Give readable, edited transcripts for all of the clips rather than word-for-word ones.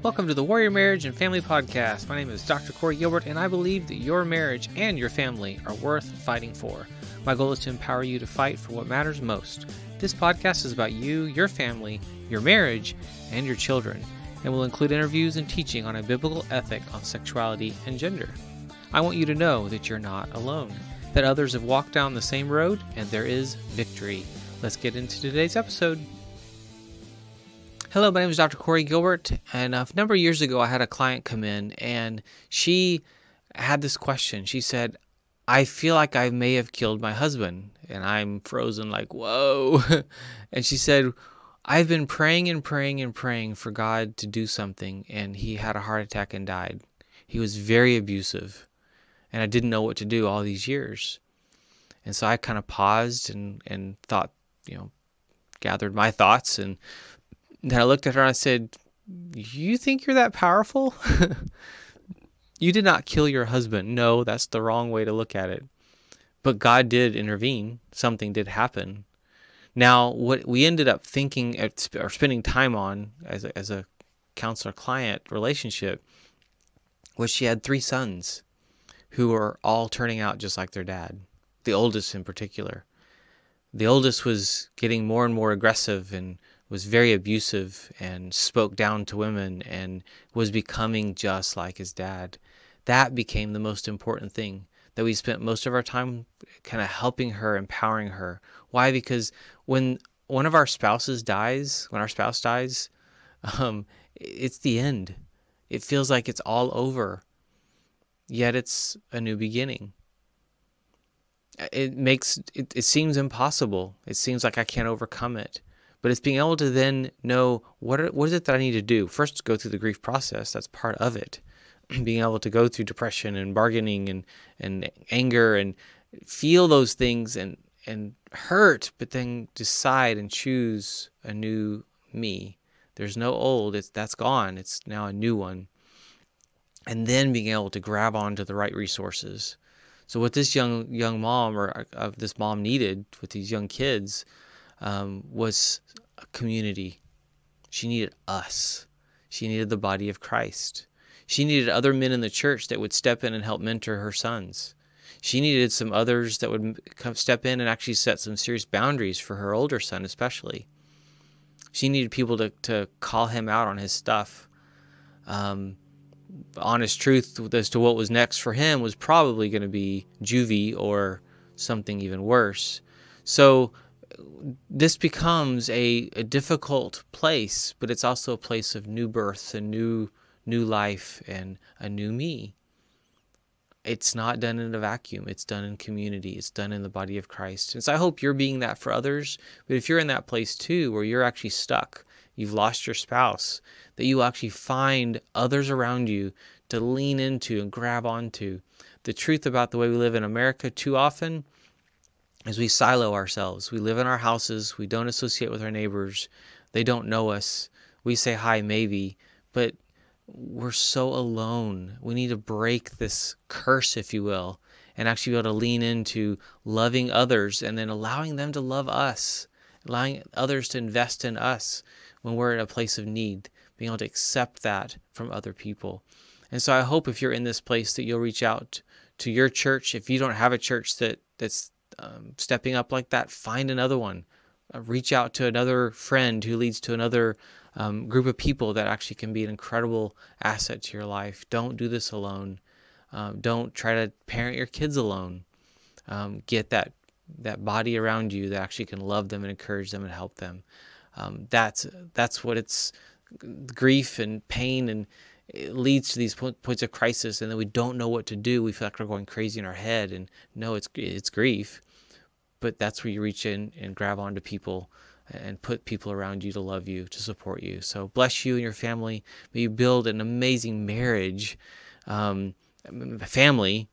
Welcome to the Warrior Marriage and Family Podcast. My name is Dr. Corey Gilbert, and I believe that your marriage and your family are worth fighting for. My goal is to empower you to fight for what matters most. This podcast is about you, your family, your marriage, and your children, and will include interviews and teaching on a biblical ethic on sexuality and gender. I want you to know that you're not alone, that others have walked down the same road, and there is victory. Let's get into today's episode. Hello, my name is Dr. Corey Gilbert, and a number of years ago I had a client come in, and she had this question. She said, I feel like I may have killed my husband, and I'm frozen like, whoa. And she said, I've been praying and praying and praying for God to do something, and he had a heart attack and died. He was very abusive, and I didn't know what to do all these years. And so I kind of paused and thought, gathered my thoughts, and then I looked at her and I said, you think you're that powerful? You did not kill your husband. No, that's the wrong way to look at it. But God did intervene. Something did happen. Now, what we ended up thinking or spending time on as a counselor-client relationship was she had 3 sons who were all turning out just like their dad, the oldest in particular. The oldest was getting more and more aggressive and was very abusive and spoke down to women and was becoming just like his dad. That became the most important thing, that we spent most of our time kind of helping her, empowering her. Why? Because when one of our spouses dies, when our spouse dies, it's the end. It feels like it's all over, yet it's a new beginning. It seems impossible. It seems like I can't overcome it. But it's being able to then know what is it that I need to do. First, go through the grief process. That's part of it. Being able to go through depression and bargaining and anger and feel those things and hurt, but then decide and choose a new me. There's no old. That's gone. It's now a new one. And then being able to grab onto the right resources. So what this young mom or this mom needed with these young kids was a community. She needed us. She needed the body of Christ. She needed other men in the church that would step in and help mentor her sons. She needed some others that would step in and actually set some serious boundaries for her older son especially. She needed people to call him out on his stuff. Honest truth as to what was next for him was probably going to be juvie or something even worse. So this becomes a difficult place, but it's also a place of new birth, a new life, and a new me. It's not done in a vacuum. It's done in community. It's done in the body of Christ. And so I hope you're being that for others. But if you're in that place too, where you're actually stuck, you've lost your spouse, that you actually find others around you to lean into and grab onto. The truth about the way we live in America too often is we silo ourselves. We live in our houses. We don't associate with our neighbors. They don't know us. We say hi maybe, but we're so alone. We need to break this curse, if you will, and actually be able to lean into loving others and then allowing them to love us, allowing others to invest in us when we're in a place of need, being able to accept that from other people. And so I hope if you're in this place that you'll reach out to your church. If you don't have a church that's stepping up like that, find another one. Reach out to another friend who leads to another group of people that actually can be an incredible asset to your life. Don't do this alone. Don't try to parent your kids alone. Get that body around you that actually can love them and encourage them and help them. That's what it's grief and pain, and it leads to these points of crisis, and then we don't know what to do. We feel like we're going crazy in our head, and no, it's grief. But that's where you reach in and grab onto people and put people around you to love you, to support you. So bless you and your family. May you build an amazing marriage, family,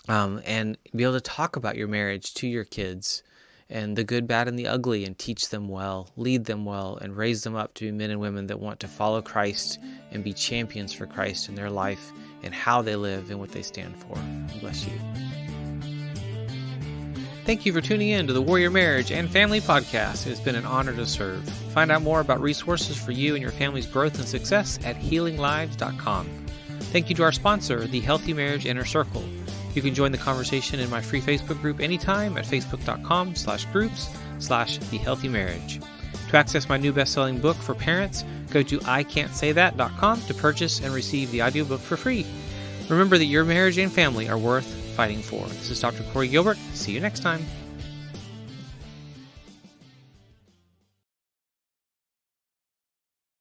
and be able to talk about your marriage to your kids and the good, bad, and the ugly, and teach them well, lead them well, and raise them up to be men and women that want to follow Christ and be champions for Christ in their life and how they live and what they stand for. Bless you. Thank you for tuning in to the Warrior Marriage and Family Podcast. It has been an honor to serve. Find out more about resources for you and your family's growth and success at healinglives.com. Thank you to our sponsor, the Healthy Marriage Inner Circle. You can join the conversation in my free Facebook group anytime at facebook.com/groups/thehealthymarriage. To access my new best-selling book for parents, go to ican'tsaythat.com to purchase and receive the audiobook for free. Remember that your marriage and family are worth fighting for. This is Dr. Corey Gilbert. See you next time.